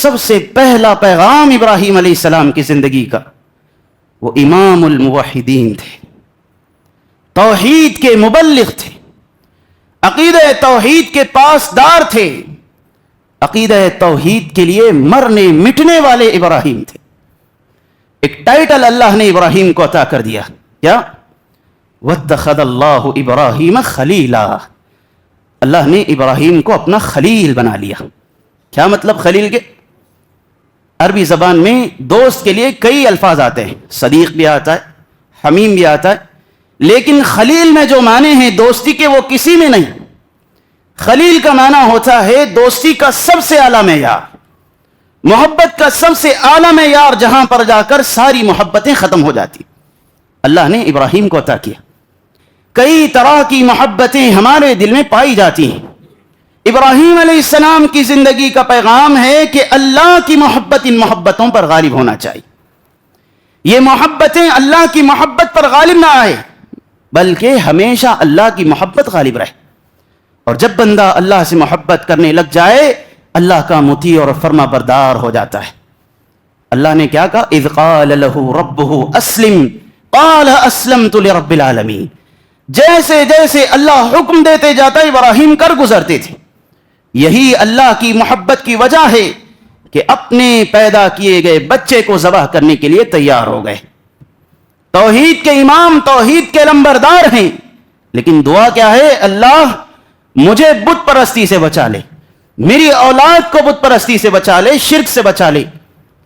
سب سے پہلا پیغام ابراہیم علیہ السلام کی زندگی کا وہ امام الموحدین تھے، توحید کے مبلغ تھے، عقیدہ توحید کے پاسدار تھے، عقیدہ توحید کے لیے مرنے مٹنے والے ابراہیم تھے۔ ایک ٹائٹل اللہ نے ابراہیم کو عطا کر دیا، کیا؟ وَاتَّخَذَ اللَّهُ إِبْرَاهِيمَ خَلِيلًا، اللہ نے ابراہیم کو اپنا خلیل بنا لیا۔ کیا مطلب خلیل کے؟ عربی زبان میں دوست کے لیے کئی الفاظ آتے ہیں، صدیق بھی آتا ہے، حمیم بھی آتا ہے، لیکن خلیل میں جو معنی ہیں دوستی کے وہ کسی میں نہیں۔ خلیل کا معنی ہوتا ہے دوستی کا سب سے اعلیٰ معیار، محبت کا سب سے اعلیٰ معیار، جہاں پر جا کر ساری محبتیں ختم ہو جاتی۔ اللہ نے ابراہیم کو عطا کیا۔ کئی طرح کی محبتیں ہمارے دل میں پائی جاتی ہیں۔ ابراہیم علیہ السلام کی زندگی کا پیغام ہے کہ اللہ کی محبت ان محبتوں پر غالب ہونا چاہیے۔ یہ محبتیں اللہ کی محبت پر غالب نہ آئے، بلکہ ہمیشہ اللہ کی محبت غالب رہے۔ اور جب بندہ اللہ سے محبت کرنے لگ جائے، اللہ کا مطیع اور فرما بردار ہو جاتا ہے۔ اللہ نے کیا کہا؟ اذ قال له ربه اسلم قال اسلمت لرب العالمین۔ جیسے جیسے اللہ حکم دیتے جاتا ابراہیم کر گزرتے تھے۔ یہی اللہ کی محبت کی وجہ ہے کہ اپنے پیدا کیے گئے بچے کو ذبح کرنے کے لیے تیار ہو گئے۔ توحید کے امام، توحید کے لمبردار ہیں، لیکن دعا کیا ہے؟ اللہ مجھے بت پرستی سے بچا لے، میری اولاد کو بت پرستی سے بچا لے، شرک سے بچا لے۔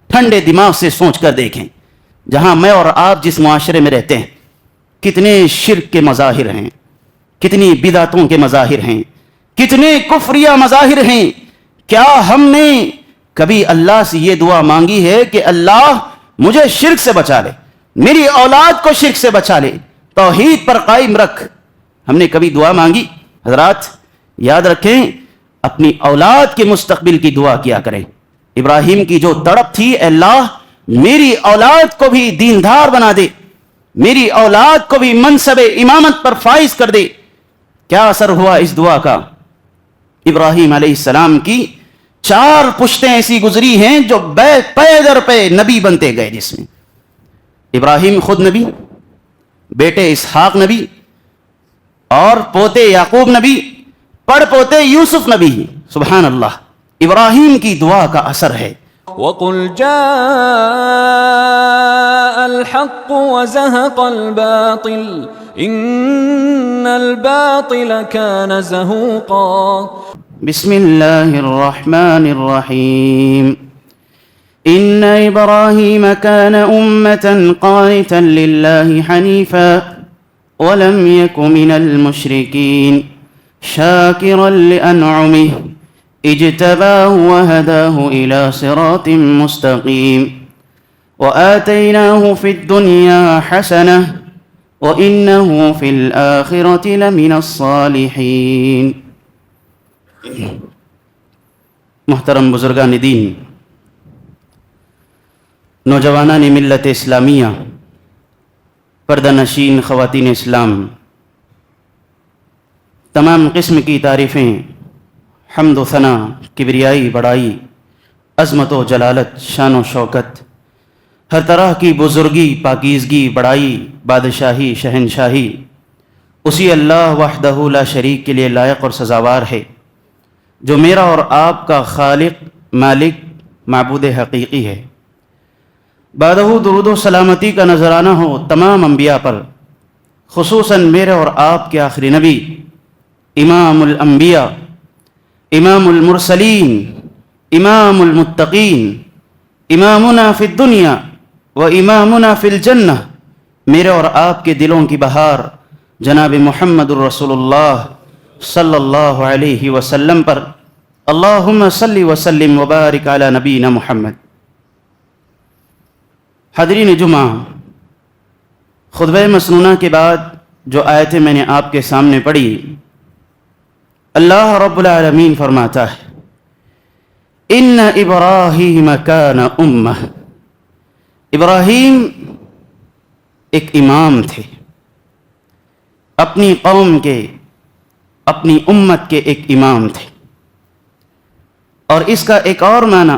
ٹھنڈے دماغ سے سوچ کر دیکھیں، جہاں میں اور آپ جس معاشرے میں رہتے ہیں، کتنے شرک کے مظاہر ہیں، کتنی بدعتوں کے مظاہر ہیں، کتنے کفریہ مظاہر ہیں۔ کیا ہم نے کبھی اللہ سے یہ دعا مانگی ہے کہ اللہ مجھے شرک سے بچا لے، میری اولاد کو شرک سے بچا لے، توحید پر قائم رکھ؟ ہم نے کبھی دعا مانگی؟ حضرات یاد رکھیں، اپنی اولاد کے مستقبل کی دعا کیا کریں۔ ابراہیم کی جو تڑپ تھی، اے اللہ میری اولاد کو بھی دیندار بنا دے، میری اولاد کو بھی منصب امامت پر فائز کر دے۔ کیا اثر ہوا اس دعا کا؟ ابراہیم علیہ السلام کی 4 پشتیں ایسی گزری ہیں جو پے در پے نبی بنتے گئے، جس میں ابراہیم خود نبی، بیٹے اسحاق نبی، اور پوتے یعقوب نبی، پڑ پوتے یوسف نبی۔ سبحان اللہ، ابراہیم کی دعا کا اثر ہے۔ وَقُلْ جَاءَ الْحَقُّ وَزَهَقَ الْبَاطِلُ إِنَّ الْبَاطِلَ كَانَ زَهُوقًا۔ بسم اللہ الرحمن الرحیم۔ ان ابراہیم کان امة قانتا للہ حنیفا ولم یک من المشرکین شاکرا لأنعمه اجتباه وهداه إلى صراط مستقيم وآتيناه في الدنيا حسنة وإنه في الآخرة لمن الصالحين۔ محترم بزرگان دین، نوجوانان ملت اسلامیہ، پردہ نشین خواتین اسلام، تمام قسم کی تعریفیں، حمد و ثنا، کبریائی، بڑائی، عظمت و جلالت، شان و شوکت، ہر طرح کی بزرگی، پاکیزگی، بڑائی، بادشاہی، شہنشاہی اسی اللہ وحدہ لا شریک کے لیے لائق اور سزاوار ہے، جو میرا اور آپ کا خالق، مالک، معبود حقیقی ہے۔ بعدہ درود و سلامتی کا نذرانہ ہو تمام انبیاء پر، خصوصاً میرے اور آپ کے آخری نبی، امام الانبیاء، امام المرسلین، امام المتقین، امامنا فی الدنیا و امامنا فی الجنہ، میرے اور آپ کے دلوں کی بہار جناب محمد الرسول اللہ صلی اللہ علیہ وسلم پر۔ اللہم صلی وسلم وبارک علی نبینا محمد۔ حاضرین جمعہ، خطبہ مسنونہ کے بعد جو آیتیں میں نے آپ کے سامنے پڑھی، اللہ رب العالمین فرماتا ہے ان ابراہیم کان امہ۔ ابراہیم ایک امام تھے، اپنی قوم کے، اپنی امت کے ایک امام تھے۔ اور اس کا ایک اور معنی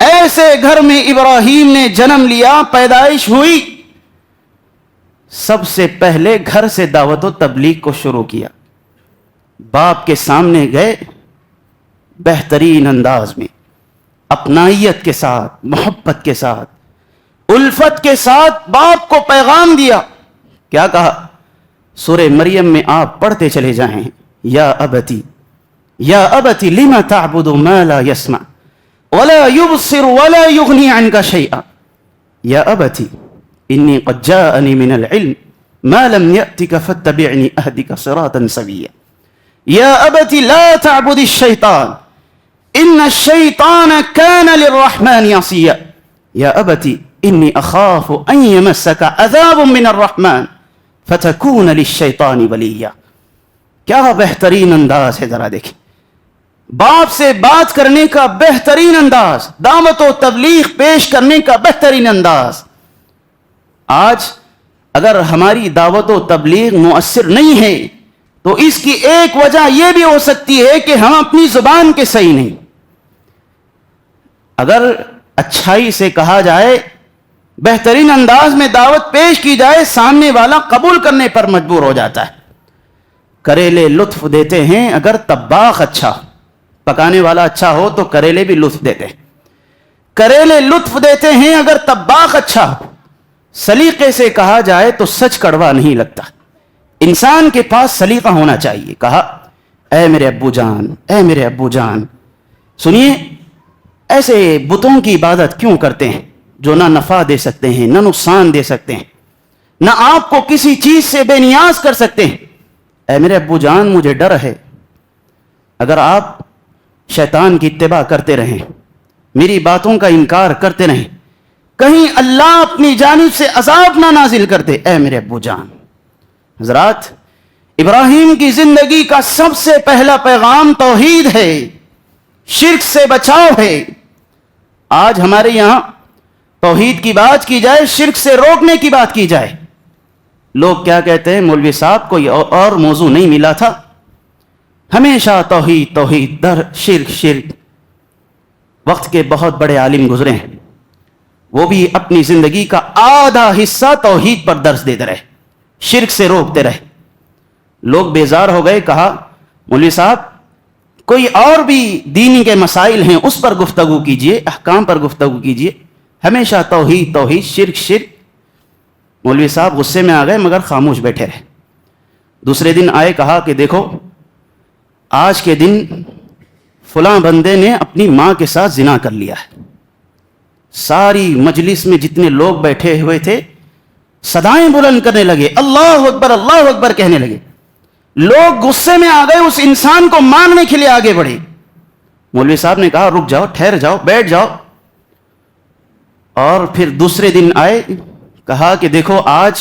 ایسے گھر میں ابراہیم نے جنم لیا، پیدائش ہوئی، سب سے پہلے گھر سے دعوت و تبلیغ کو شروع کیا۔ باپ کے سامنے گئے، بہترین انداز میں، اپنائیت کے ساتھ، محبت کے ساتھ، الفت کے ساتھ باپ کو پیغام دیا۔ کیا کہا؟ سورہ مریم میں آپ پڑھتے چلے جائیں، یا ابتی لما تعبد ما لا يسمع ولا يبصر ولا يغني عنك شيئا یا ابتی انی قد جاءنی من العلم ما لم يأتك فاتبعنی اهدک صراطا سویا یا ابتی لا تعبد الشیطان ان الشیطان كان للرحمن عصیا یا ابتی انی اخاف ان یمسک عذاب من الرحمن فتکون للشیطان ولیا۔ کیا بہترین انداز ہے، ذرا دیکھیں، باپ سے بات کرنے کا بہترین انداز، دعوت و تبلیغ پیش کرنے کا بہترین انداز۔ آج اگر ہماری دعوت و تبلیغ مؤثر نہیں ہے تو اس کی ایک وجہ یہ بھی ہو سکتی ہے کہ ہم اپنی زبان کے صحیح نہیں۔ اگر اچھائی سے کہا جائے، بہترین انداز میں دعوت پیش کی جائے، سامنے والا قبول کرنے پر مجبور ہو جاتا ہے۔ کریلے لطف دیتے ہیں اگر طباخ اچھا، پکانے والا اچھا ہو تو کریلے بھی لطف دیتے ہیں۔ کریلے لطف دیتے ہیں اگر طباخ اچھا ہو، سلیقے سے کہا جائے تو سچ کڑوا نہیں لگتا۔ انسان کے پاس سلیقہ ہونا چاہیے۔ کہا، اے میرے ابو جان، اے میرے ابو جان، سنیے، ایسے بتوں کی عبادت کیوں کرتے ہیں جو نہ نفع دے سکتے ہیں، نہ نقصان دے سکتے ہیں، نہ آپ کو کسی چیز سے بے نیاز کر سکتے ہیں؟ اے میرے ابو جان، مجھے ڈر ہے اگر آپ شیطان کی اتباع کرتے رہیں، میری باتوں کا انکار کرتے رہیں، کہیں اللہ اپنی جانب سے عذاب نہ نازل کرتے۔ اے میرے ابو جان، حضرات، ابراہیم کی زندگی کا سب سے پہلا پیغام توحید ہے، شرک سے بچاؤ ہے۔ آج ہمارے یہاں توحید کی بات کی جائے، شرک سے روکنے کی بات کی جائے، لوگ کیا کہتے ہیں؟ مولوی صاحب کوئی اور موضوع نہیں ملا تھا، ہمیشہ توحید توحید، در شرک شرک۔ وقت کے بہت بڑے عالم گزرے ہیں، وہ بھی اپنی زندگی کا آدھا حصہ توحید پر درس دیتے رہے، شرک سے روکتے رہے۔ لوگ بیزار ہو گئے، کہا مولوی صاحب کوئی اور بھی دینی کے مسائل ہیں اس پر گفتگو کیجئے، احکام پر گفتگو کیجئے، ہمیشہ توحید توحید، شرک شرک۔ مولوی صاحب غصے میں آ گئے مگر خاموش بیٹھے رہے۔ دوسرے دن آئے، کہا کہ دیکھو آج کے دن فلاں بندے نے اپنی ماں کے ساتھ زنا کر لیا ہے۔ ساری مجلس میں جتنے لوگ بیٹھے ہوئے تھے صدائیں بلند کرنے لگے، اللہ اکبر اللہ اکبر کہنے لگے۔ لوگ غصے میں آ گئے، اس انسان کو مارنے کے لیے آگے بڑھے۔ مولوی صاحب نے کہا رک جاؤ، ٹھہر جاؤ، بیٹھ جاؤ۔ اور پھر دوسرے دن آئے، کہا کہ دیکھو آج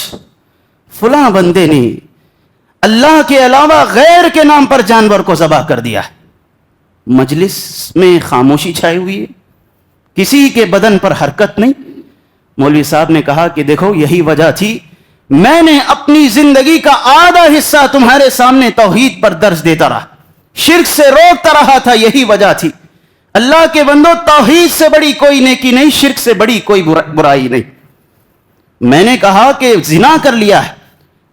فلاں بندے نے اللہ کے علاوہ غیر کے نام پر جانور کو ذبح کر دیا ہے۔ مجلس میں خاموشی چھائی ہوئی ہے، کسی کے بدن پر حرکت نہیں۔ مولوی صاحب نے کہا کہ دیکھو یہی وجہ تھی، میں نے اپنی زندگی کا آدھا حصہ تمہارے سامنے توحید پر درس دیتا رہا، شرک سے روکتا رہا تھا، یہی وجہ تھی۔ اللہ کے بندو، توحید سے بڑی کوئی نیکی نہیں، شرک سے بڑی کوئی برائی نہیں۔ میں نے کہا کہ زنا کر لیا ہے،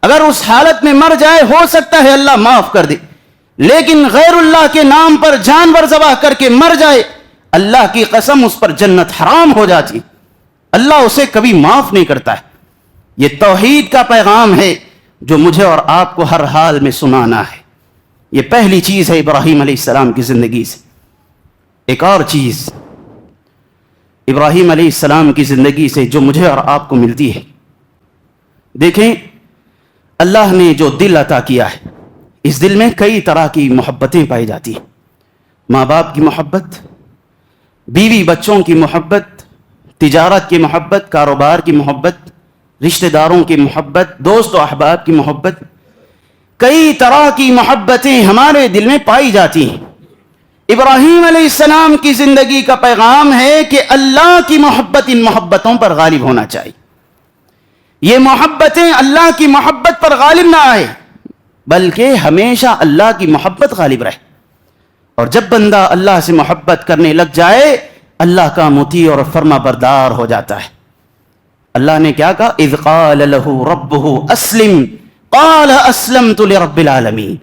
اگر اس حالت میں مر جائے ہو سکتا ہے اللہ معاف کر دے، لیکن غیر اللہ کے نام پر جانور ذبح کر کے مر جائے، اللہ کی قسم اس پر جنت حرام ہو جاتی، اللہ اسے کبھی معاف نہیں کرتا ہے۔ یہ توحید کا پیغام ہے جو مجھے اور آپ کو ہر حال میں سنانا ہے۔ یہ پہلی چیز ہے ابراہیم علیہ السلام کی زندگی سے۔ ایک اور چیز ابراہیم علیہ السلام کی زندگی سے جو مجھے اور آپ کو ملتی ہے، دیکھیں اللہ نے جو دل عطا کیا ہے، اس دل میں کئی طرح کی محبتیں پائی جاتی ہیں۔ ماں باپ کی محبت، بیوی بچوں کی محبت، تجارت کی محبت، کاروبار کی محبت، رشتہ داروں کی محبت، دوست و احباب کی محبت، کئی طرح کی محبتیں ہمارے دل میں پائی جاتی ہیں۔ ابراہیم علیہ السلام کی زندگی کا پیغام ہے کہ اللہ کی محبت ان محبتوں پر غالب ہونا چاہیے۔ یہ محبتیں اللہ کی محبت پر غالب نہ آئے، بلکہ ہمیشہ اللہ کی محبت غالب رہے۔ اور جب بندہ اللہ سے محبت کرنے لگ جائے، اللہ کا مطیع اور فرما بردار ہو جاتا ہے۔ اللہ نے کیا کہا؟ اذ قال له ربه اسلم قال اسلمت لرب العالمین۔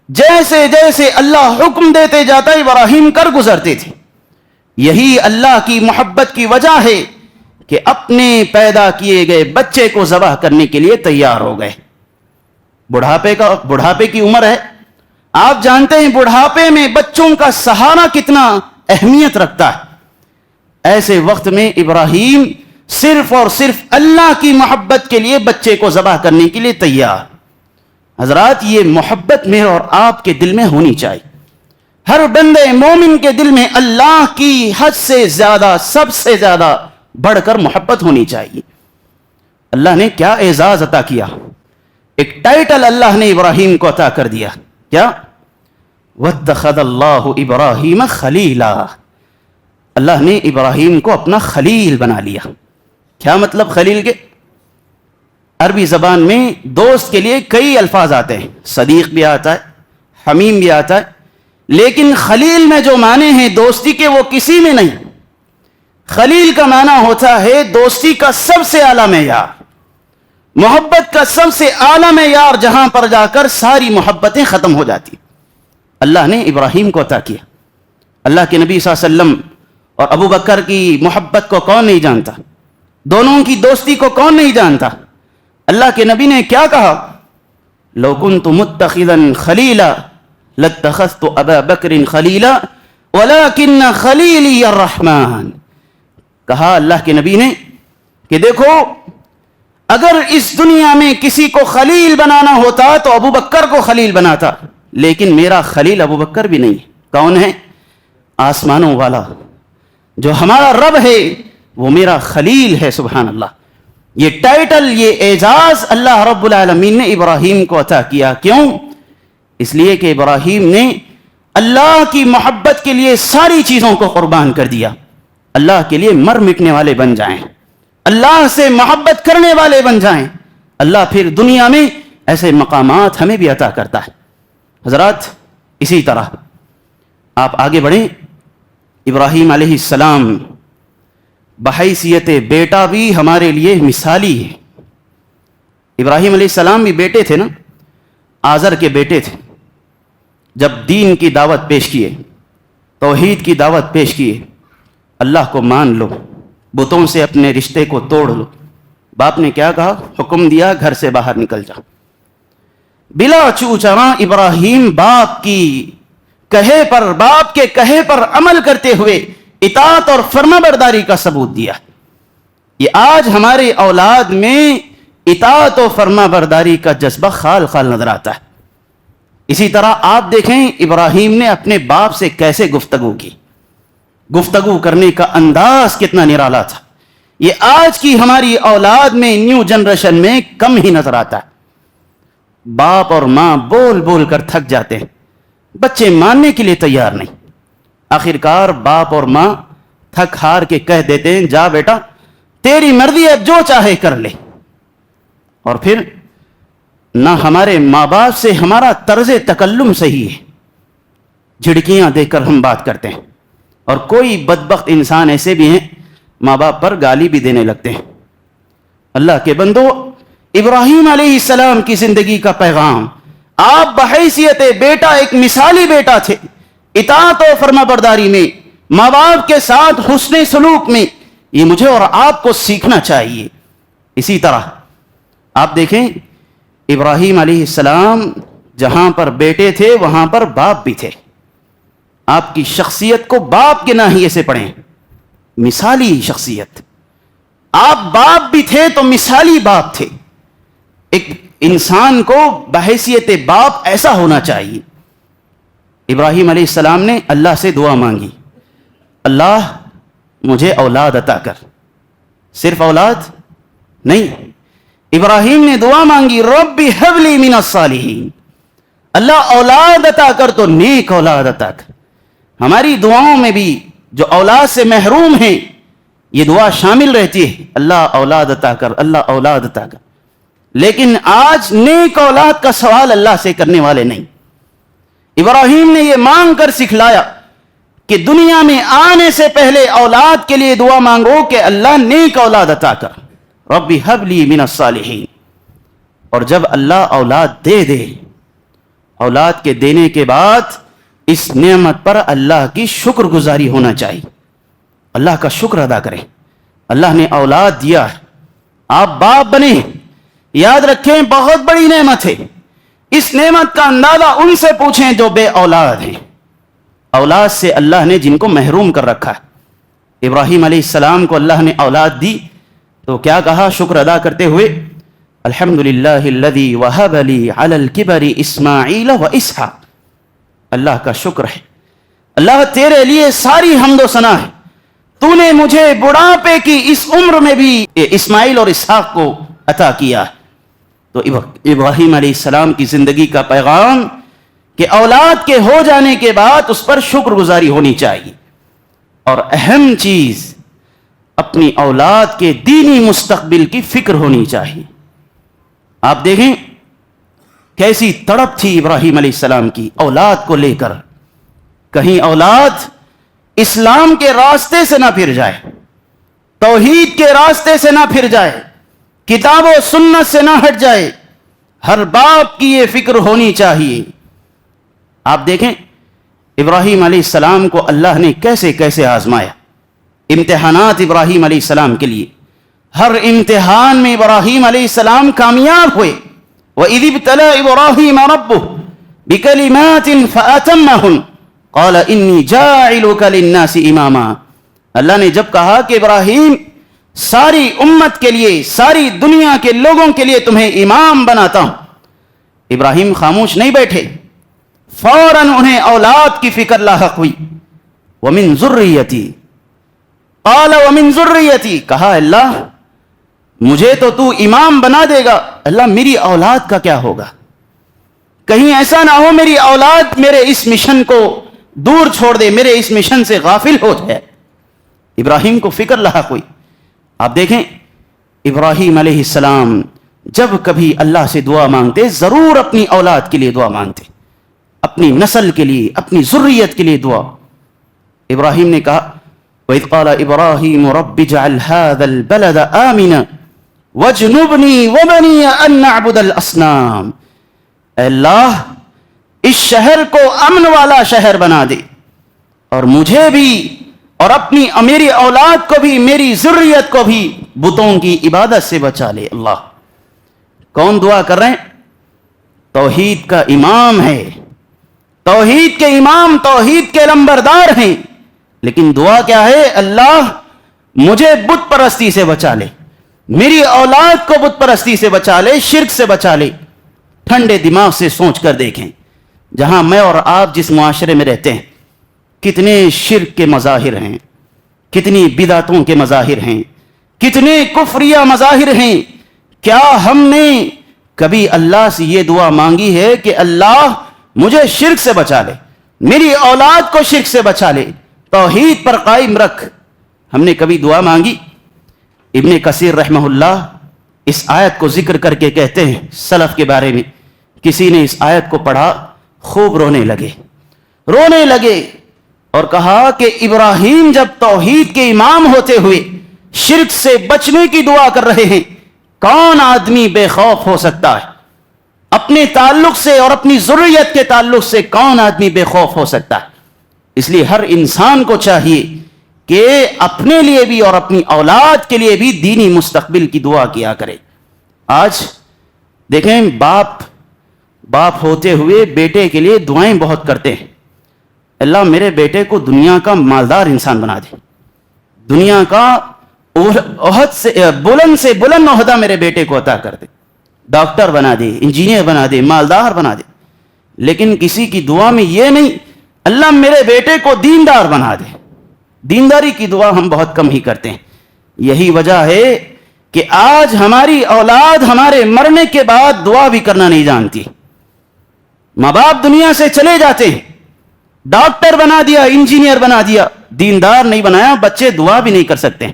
جیسے جیسے اللہ حکم دیتے جاتا ابراہیم کر گزرتے تھے۔ یہی اللہ کی محبت کی وجہ ہے کہ اپنے پیدا کیے گئے بچے کو ذبح کرنے کے لیے تیار ہو گئے۔ بڑھاپے کی عمر ہے، آپ جانتے ہیں بڑھاپے میں بچوں کا سہارا کتنا اہمیت رکھتا ہے۔ ایسے وقت میں ابراہیم صرف اور صرف اللہ کی محبت کے لیے بچے کو ذبح کرنے کے لیے تیار۔ حضرات، یہ محبت میرے اور آپ کے دل میں ہونی چاہیے۔ ہر بندے مومن کے دل میں اللہ کی حد سے زیادہ، سب سے زیادہ بڑھ کر محبت ہونی چاہیے۔ اللہ نے کیا اعزاز عطا کیا، ایک ٹائٹل اللہ نے ابراہیم کو عطا کر دیا، کیا؟ وَاتَّخَذَ اللَّهُ إِبْرَاهِيمَ خَلِيلًا۔ اللہ نے ابراہیم کو اپنا خلیل بنا لیا۔ کیا مطلب خلیل کے؟ عربی زبان میں دوست کے لیے کئی الفاظ آتے ہیں، صدیق بھی آتا ہے، حمیم بھی آتا ہے، لیکن خلیل میں جو معنی ہیں دوستی کے وہ کسی میں نہیں۔ خلیل کا معنی ہوتا ہے دوستی کا سب سے اعلیٰ معیار، محبت کا سب سے اعلیٰ معیار، جہاں پر جا کر ساری محبتیں ختم ہو جاتی۔ اللہ نے ابراہیم کو عطا کیا۔ اللہ کے نبی صلی اللہ علیہ وسلم اور ابو بکر کی محبت کو کون نہیں جانتا؟ دونوں کی دوستی کو کون نہیں جانتا؟ اللہ کے نبی نے کیا کہا؟ لو كنت متخذا خلیلا لاتخذت ابا بکر خلیلا ولكن خلیلی الرحمن۔ کہا اللہ کے نبی نے کہ دیکھو، اگر اس دنیا میں کسی کو خلیل بنانا ہوتا تو ابو بکر کو خلیل بناتا، لیکن میرا خلیل ابو بکر بھی نہیں۔ کون ہے؟ آسمانوں والا جو ہمارا رب ہے وہ میرا خلیل ہے۔ سبحان اللہ، یہ ٹائٹل، یہ اعزاز اللہ رب العالمین نے ابراہیم کو عطا کیا۔ کیوں؟ اس لیے کہ ابراہیم نے اللہ کی محبت کے لیے ساری چیزوں کو قربان کر دیا۔ اللہ کے لیے مر مٹنے والے بن جائیں، اللہ سے محبت کرنے والے بن جائیں، اللہ پھر دنیا میں ایسے مقامات ہمیں بھی عطا کرتا ہے۔ حضرات، اسی طرح آپ آگے بڑھیں۔ ابراہیم علیہ السلام بحیثیت بیٹا بھی ہمارے لیے مثالی ہے۔ ابراہیم علیہ السلام بھی بیٹے تھے نا، آزر کے بیٹے تھے۔ جب دین کی دعوت پیش کیے، توحید کی دعوت پیش کیے، اللہ کو مان لو، بتوں سے اپنے رشتے کو توڑ لو، باپ نے کیا کہا؟ حکم دیا گھر سے باہر نکل جا۔ بلا چوچراں ابراہیم باپ کے کہے پر عمل کرتے ہوئے اطاعت اور فرما برداری کا ثبوت دیا۔ یہ آج ہمارے اولاد میں اطاعت و فرما برداری کا جذبہ خال خال نظر آتا ہے۔ اسی طرح آپ دیکھیں ابراہیم نے اپنے باپ سے کیسے گفتگو کی، گفتگو کرنے کا انداز کتنا نرالا تھا۔ یہ آج کی ہماری اولاد میں، نیو جنریشن میں کم ہی نظر آتا ہے۔ باپ اور ماں بول بول کر تھک جاتے ہیں، بچے ماننے کے لیے تیار نہیں۔ آخرکار باپ اور ماں تھک ہار کے کہہ دیتے ہیں جا بیٹا تیری مرضی ہے، جو چاہے کر لے۔ اور پھر نہ ہمارے ماں باپ سے ہمارا طرز تکلم صحیح ہے، جھڑکیاں دے کر ہم بات کرتے ہیں، اور کوئی بدبخت انسان ایسے بھی ہیں ماں باپ پر گالی بھی دینے لگتے ہیں۔ اللہ کے بندو، ابراہیم علیہ السلام کی زندگی کا پیغام، آپ بحیثیت بیٹا ایک مثالی بیٹا تھے، اطاعت و فرما برداری میں، ماں باپ کے ساتھ حسن سلوک میں۔ یہ مجھے اور آپ کو سیکھنا چاہیے۔ اسی طرح آپ دیکھیں ابراہیم علیہ السلام جہاں پر بیٹے تھے وہاں پر باپ بھی تھے۔ آپ کی شخصیت کو باپ کے ناحیے سے پڑھیں، مثالی شخصیت۔ آپ باپ بھی تھے تو مثالی باپ تھے۔ ایک انسان کو بحیثیت باپ ایسا ہونا چاہیے۔ ابراہیم علیہ السلام نے اللہ سے دعا مانگی، اللہ مجھے اولاد عطا کر۔ صرف اولاد نہیں، ابراہیم نے دعا مانگی رب ہب لی من الصالحین، اللہ اولاد عطا کر تو نیک اولاد عطا کر۔ ہماری دعاؤں میں بھی جو اولاد سے محروم ہیں یہ دعا شامل رہتی ہے، اللہ اولاد عطا کر، اللہ اولاد عطا کر۔ لیکن آج نیک اولاد کا سوال اللہ سے کرنے والے نہیں۔ ابراہیم نے یہ مانگ کر سکھلایا کہ دنیا میں آنے سے پہلے اولاد کے لیے دعا مانگو کہ اللہ نیک اولاد عطا کر، رب ہب لی من الصالحین. اور جب اللہ اولاد دے دے، اولاد کے دینے کے بعد اس نعمت پر اللہ کی شکر گزاری ہونا چاہیے، اللہ کا شکر ادا کریں. اللہ نے اولاد دیا ہے، آپ باپ بنے، یاد رکھیں بہت بڑی نعمت ہے. اس نعمت کا اندازہ ان سے پوچھیں جو بے اولاد ہیں. اولاد سے اللہ نے جن کو محروم کر رکھا ہے. ابراہیم علیہ السلام کو اللہ نے اولاد دی تو کیا کہا شکر ادا کرتے ہوئے؟ الحمدللہ الذی وہب لی علی الکبر اسماعیل و اسحاق. اللہ کا شکر ہے، اللہ تیرے لیے ساری حمد و ثنا ہے، تو نے مجھے بڑھاپے کی اس عمر میں بھی اسماعیل اور اسحاق کو عطا کیا. تو ابراہیم علیہ السلام کی زندگی کا پیغام کہ اولاد کے ہو جانے کے بعد اس پر شکر گزاری ہونی چاہیے. اور اہم چیز اپنی اولاد کے دینی مستقبل کی فکر ہونی چاہیے. آپ دیکھیں کیسی تڑپ تھی ابراہیم علیہ السلام کی اولاد کو لے کر. کہیں اولاد اسلام کے راستے سے نہ پھر جائے، توحید کے راستے سے نہ پھر جائے، کتاب و سنت سے نہ ہٹ جائے. ہر باپ کی یہ فکر ہونی چاہیے. آپ دیکھیں ابراہیم علیہ السلام کو اللہ نے کیسے کیسے آزمایا. امتحانات ابراہیم علیہ السلام کے لیے، ہر امتحان میں ابراہیم علیہ السلام کامیاب ہوئے. وَإِذِ ابْتَلَىٰ إِبْرَاهِيمَ رَبُّهُ بِكَلِمَاتٍ فَأَتَمَّهُنَّ قَالَ إِنِّي جَاعِلُكَ لِلنَّاسِ إِمَامًا. اللہ نے جب کہا کہ ابراہیم ساری امت کے لیے، ساری دنیا کے لوگوں کے لیے تمہیں امام بناتا ہوں، ابراہیم خاموش نہیں بیٹھے، فوراً انہیں اولاد کی فکر لاحق ہوئی. وَمِن ذُرِّيَّتِي قَالَ وَمِن ذُرِّيَّتِي، کہا اللہ مجھے تو تو امام بنا دے گا، اللہ میری اولاد کا کیا ہوگا؟ کہیں ایسا نہ ہو میری اولاد میرے اس مشن کو دور چھوڑ دے، میرے اس مشن سے غافل ہو جائے. ابراہیم کو فکر لاحق ہوئی. آپ دیکھیں ابراہیم علیہ السلام جب کبھی اللہ سے دعا مانگتے ضرور اپنی اولاد کے لیے دعا مانگتے، اپنی نسل کے لیے، اپنی ذریت کے لیے دعا. ابراہیم نے کہا وَإِذْ قَالَ إِبْرَاهِيمُ رَبِّ اجْعَلْ هَذَا الْبَلَدَ آمِنًا وَاجْنُبْنِي وَبَنِيَ أَن نَّعْبُدَ الْأَصْنَامَ. اے اللہ اس شہر کو امن والا شہر بنا دے اور مجھے بھی اور اپنی میری اولاد کو بھی، میری ذریت کو بھی بتوں کی عبادت سے بچا لے. اللہ کون دعا کر رہے ہیں؟ توحید کا امام ہے، توحید کے امام، توحید کے لمبردار ہیں. لیکن دعا کیا ہے؟ اللہ مجھے بت پرستی سے بچا لے، میری اولاد کو بت پرستی سے بچا لے، شرک سے بچا لے. ٹھنڈے دماغ سے سوچ کر دیکھیں جہاں میں اور آپ جس معاشرے میں رہتے ہیں کتنے شرک کے مظاہر ہیں، کتنی بدعتوں کے مظاہر ہیں، کتنے کفریہ مظاہر ہیں. کیا ہم نے کبھی اللہ سے یہ دعا مانگی ہے کہ اللہ مجھے شرک سے بچا لے، میری اولاد کو شرک سے بچا لے، توحید پر قائم رکھ؟ ہم نے کبھی دعا مانگی؟ ابن کثیر رحمہ اللہ اس آیت کو ذکر کر کے کہتے ہیں سلف کے بارے میں، کسی نے اس آیت کو پڑھا خوب رونے لگے اور کہا کہ ابراہیم جب توحید کے امام ہوتے ہوئے شرک سے بچنے کی دعا کر رہے ہیں، کون آدمی بے خوف ہو سکتا ہے؟ اپنے تعلق سے اور اپنی ذریت کے تعلق سے کون آدمی بے خوف ہو سکتا ہے؟ اس لیے ہر انسان کو چاہیے کہ اپنے لیے بھی اور اپنی اولاد کے لیے بھی دینی مستقبل کی دعا کیا کرے. آج دیکھیں باپ ہوتے ہوئے بیٹے کے لیے دعائیں بہت کرتے ہیں. اللہ میرے بیٹے کو دنیا کا مالدار انسان بنا دے، دنیا کا عہد سے بلند سے بلند عہدہ میرے بیٹے کو عطا کر دے، ڈاکٹر بنا دے، انجینئر بنا دے، مالدار بنا دے. لیکن کسی کی دعا میں یہ نہیں اللہ میرے بیٹے کو دیندار بنا دے. دینداری کی دعا ہم بہت کم ہی کرتے ہیں. یہی وجہ ہے کہ آج ہماری اولاد ہمارے مرنے کے بعد دعا بھی کرنا نہیں جانتی. ماں باپ دنیا سے چلے جاتے ہیں، ڈاکٹر بنا دیا، انجینئر بنا دیا، دیندار نہیں بنایا، بچے دعا بھی نہیں کر سکتے ہیں،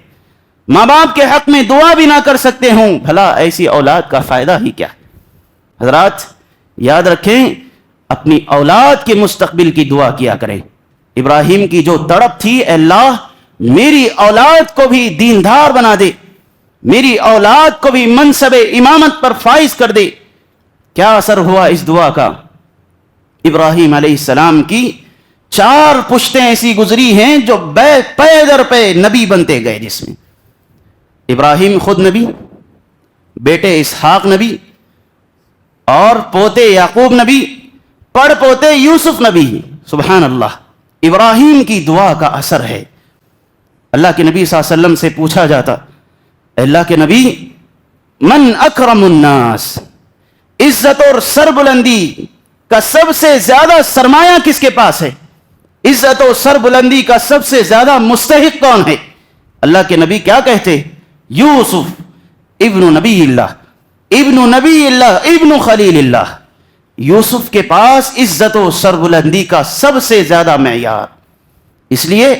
ماں باپ کے حق میں دعا بھی نہ کر سکتے ہوں. بھلا ایسی اولاد کا فائدہ ہی کیا؟ حضرات یاد رکھیں اپنی اولاد کے مستقبل کی دعا کیا کریں. ابراہیم کی جو تڑپ تھی، اے اللہ میری اولاد کو بھی دیندار بنا دے، میری اولاد کو بھی منصب امامت پر فائز کر دے. کیا اثر ہوا اس دعا کا؟ ابراہیم علیہ السلام کی 4 پشتیں ایسی گزری ہیں جو پے در پے نبی بنتے گئے، جس میں ابراہیم خود نبی، بیٹے اسحاق نبی، اور پوتے یعقوب نبی، پڑ پوتے یوسف نبی. سبحان اللہ، ابراہیم کی دعا کا اثر ہے. اللہ کے نبی صلی اللہ علیہ وسلم سے پوچھا جاتا، اللہ کے نبی من اکرم الناس، عزت اور سربلندی کا سب سے زیادہ سرمایہ کس کے پاس ہے؟ عزت و سربلندی کا سب سے زیادہ مستحق کون ہے؟ اللہ کے نبی کیا کہتے؟ یوسف ابن نبی اللہ، ابن نبی اللہ، ابن خلیل اللہ. یوسف کے پاس عزت و سربلندی کا سب سے زیادہ معیار. اس لیے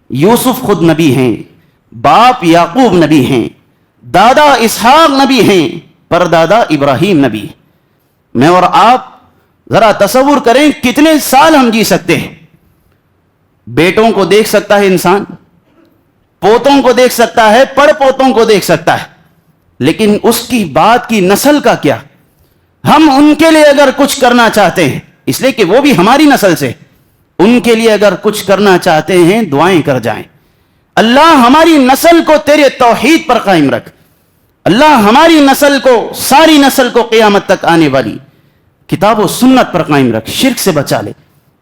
یوسف خود نبی ہیں، باپ یعقوب نبی ہیں، دادا اسحاق نبی ہیں، پردادا ابراہیم نبی. میں اور آپ ذرا تصور کریں کتنے سال ہم جی سکتے ہیں. بیٹوں کو دیکھ سکتا ہے انسان، پوتوں کو دیکھ سکتا ہے، پڑ پوتوں کو دیکھ سکتا ہے، لیکن اس کی بعد کی نسل کا کیا؟ ہم ان کے لیے اگر کچھ کرنا چاہتے ہیں، اس لیے کہ وہ بھی ہماری نسل سے، ان کے لیے اگر کچھ کرنا چاہتے ہیں دعائیں کر جائیں. اللہ ہماری نسل کو تیرے توحید پر قائم رکھ. اللہ ہماری نسل کو، ساری نسل کو قیامت تک آنے والی کتاب و سنت پر قائم رکھ، شرک سے بچا لے.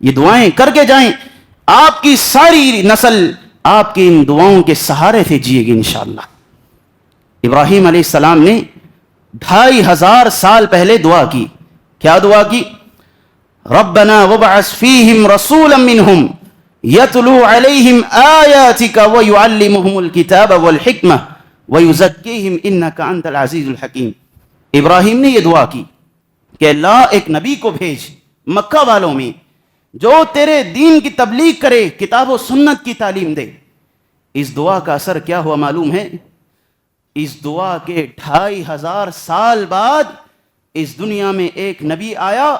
یہ دعائیں کر کے جائیں، آپ کی ساری نسل آپ کی ان دعاؤں کے سہارے سے جیے گی انشاءاللہ. ابراہیم علیہ السلام نے 2500 سال پہلے دعا کی. کیا دعا کی؟ ربنا وابعث فیہم رسولا منہم یتلو علیہم آیاتک ویعلمہم الکتاب والحکمہ ویزکیہم انک انت العزیز الحکیم. ابراہیم نے یہ دعا کی کہ اللہ ایک نبی کو بھیج مکہ والوں میں جو تیرے دین کی تبلیغ کرے، کتاب و سنت کی تعلیم دے. اس دعا کا اثر کیا ہوا معلوم ہے؟ اس دعا کے 2500 سال بعد اس دنیا میں ایک نبی آیا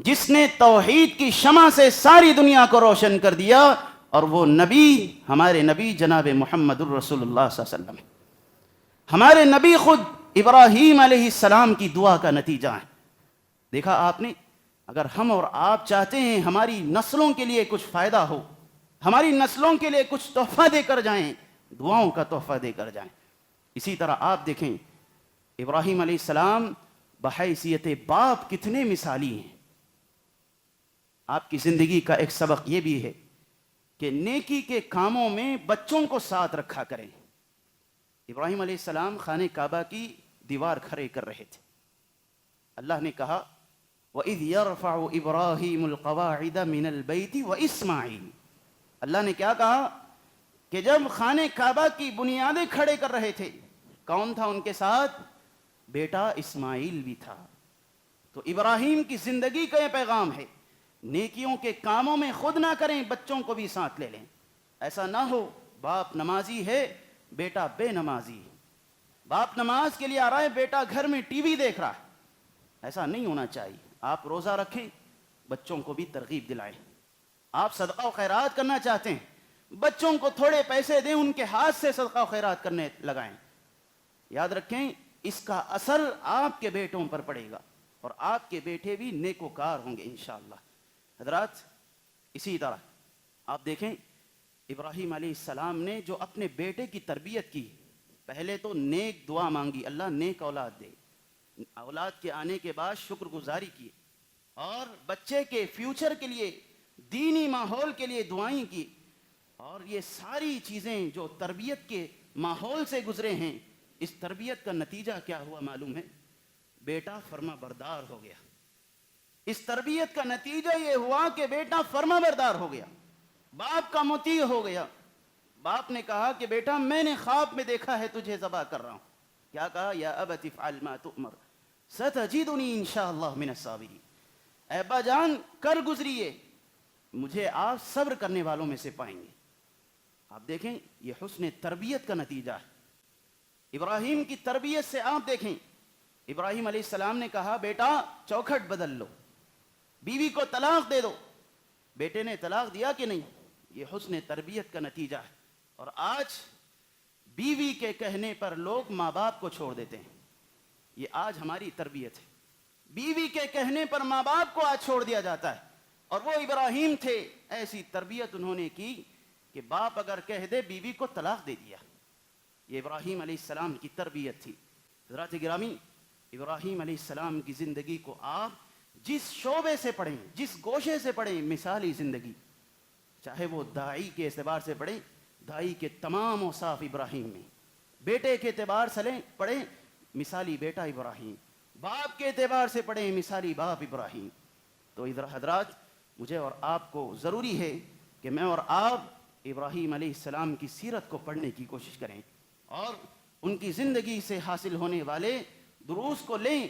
جس نے توحید کی شمع سے ساری دنیا کو روشن کر دیا، اور وہ نبی ہمارے نبی جناب محمد الرسول اللہ صلی اللہ علیہ وسلم. ہمارے نبی خود ابراہیم علیہ السلام کی دعا کا نتیجہ ہے. دیکھا آپ نے، اگر ہم اور آپ چاہتے ہیں ہماری نسلوں کے لیے کچھ فائدہ ہو، ہماری نسلوں کے لیے کچھ تحفہ دے کر جائیں، دعاؤں کا تحفہ دے کر جائیں. اسی طرح آپ دیکھیں ابراہیم علیہ السلام بحیثیت باپ کتنے مثالی ہیں. آپ کی زندگی کا ایک سبق یہ بھی ہے کہ نیکی کے کاموں میں بچوں کو ساتھ رکھا کریں. ابراہیم علیہ السلام خانہ کعبہ کی دیوار کھڑے کر رہے تھے. اللہ نے کہا وَإِذْ يَرْفَعُ إِبْرَاهِيمُ الْقَوَاعِدَ مِنَ الْبَيْتِ وَإِسْمَاعِيلُ. اللہ نے کیا کہا کہ جب خانہ کعبہ کی بنیادیں کھڑے کر رہے تھے، کون تھا ان کے ساتھ؟ بیٹا اسماعیل بھی تھا. تو ابراہیم کی زندگی کا یہ پیغام ہے، نیکیوں کے کاموں میں خود نہ کریں، بچوں کو بھی ساتھ لے لیں. ایسا نہ ہو باپ نمازی ہے بیٹا بے نمازی ہے، باپ نماز کے لیے آ رہا ہے بیٹا گھر میں ٹی وی دیکھ رہا ہے. ایسا نہیں ہونا چاہیے. آپ روزہ رکھیں، بچوں کو بھی ترغیب دلائیں. آپ صدقہ و خیرات کرنا چاہتے ہیں، بچوں کو تھوڑے پیسے دیں، ان کے ہاتھ سے صدقہ و خیرات کرنے لگائیں. یاد رکھیں اس کا اثر آپ کے بیٹوں پر پڑے گا، اور آپ کے بیٹے بھی نیکوکار ہوں گے انشاءاللہ. حضرات، اسی طرح آپ دیکھیں ابراہیم علیہ السلام نے جو اپنے بیٹے کی تربیت کی، پہلے تو نیک دعا مانگی، اللہ نیک اولاد دے. اولاد کے آنے کے بعد شکر گزاری کی، اور بچے کے فیوچر کے لیے، دینی ماحول کے لیے دعائیں کی. اور یہ ساری چیزیں جو تربیت کے ماحول سے گزرے ہیں، اس تربیت کا نتیجہ کیا ہوا معلوم ہے؟ بیٹا فرما بردار ہو گیا. اس تربیت کا نتیجہ یہ ہوا کہ بیٹا فرما بردار ہو گیا، باپ کا مطیع ہو گیا. باپ نے کہا کہ بیٹا میں نے خواب میں دیکھا ہے تجھے ذبح کر رہا ہوں. کیا کہا؟ یا ابت افعل ما تؤمر ستجدنی انشاءاللہ من الصابرین. اے ابا جان کر گزریے، مجھے آپ صبر کرنے والوں میں سے پائیں گے. آپ دیکھیں یہ حسن تربیت کا نتیجہ ہے. ابراہیم کی تربیت سے آپ دیکھیں، ابراہیم علیہ السلام نے کہا بیٹا چوکھٹ بدل لو، بیوی کو طلاق دے دو. بیٹے نے طلاق دیا کہ نہیں؟ یہ حسن تربیت کا نتیجہ ہے. اور آج بیوی کے کہنے پر لوگ ماں باپ کو چھوڑ دیتے ہیں. یہ آج ہماری تربیت ہے. بیوی کے کہنے پر ماں باپ کو آج چھوڑ دیا جاتا ہے. اور وہ ابراہیم تھے, ایسی تربیت انہوں نے کی کہ باپ اگر کہہ دے بیوی کو طلاق دے دیا. یہ ابراہیم علیہ السلام کی تربیت تھی. حضرات گرامی, ابراہیم علیہ السلام کی زندگی کو آپ جس شعبے سے پڑھیں, جس گوشے سے پڑھیں, مثالی زندگی, چاہے وہ داعی کے اعتبار سے پڑھیں, داعی کے تمام اوصاف ابراہیم میں, بیٹے کے اعتبار سے پڑھیں, مثالی بیٹا ابراہیم, باپ کے اعتبار سے پڑھیں, مثالی باپ ابراہیم. تو ادھر حضرات, مجھے اور آپ کو ضروری ہے کہ میں اور آپ ابراہیم علیہ السلام کی سیرت کو پڑھنے کی کوشش کریں اور ان کی زندگی سے حاصل ہونے والے دروس کو لیں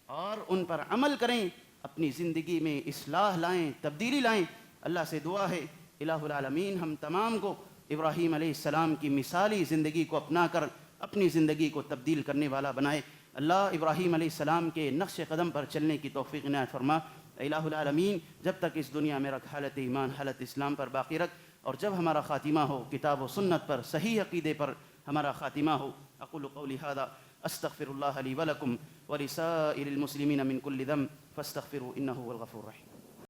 اور ان پر عمل کریں, اپنی زندگی میں اصلاح لائیں, تبدیلی لائیں. اللہ سے دعا ہے الہ العالمین ہم تمام کو ابراہیم علیہ السلام کی مثالی زندگی کو اپنا کر اپنی زندگی کو تبدیل کرنے والا بنائے. اللہ ابراہیم علیہ السلام کے نقش قدم پر چلنے کی توفیق عنایت فرما. الہ العالمین جب تک اس دنیا میں رکھ, حالت ایمان, حالت اسلام پر باقی رکھ, اور جب ہمارا خاتمہ ہو کتاب و سنت پر, صحیح عقیدے پر ہمارا خاتمہ ہو. اقول قولی ھذا استغفر اللہ لی ولکم ولسائر المسلمین من کل ذنب فاستغفروا انہ هو الغفور الرحیم.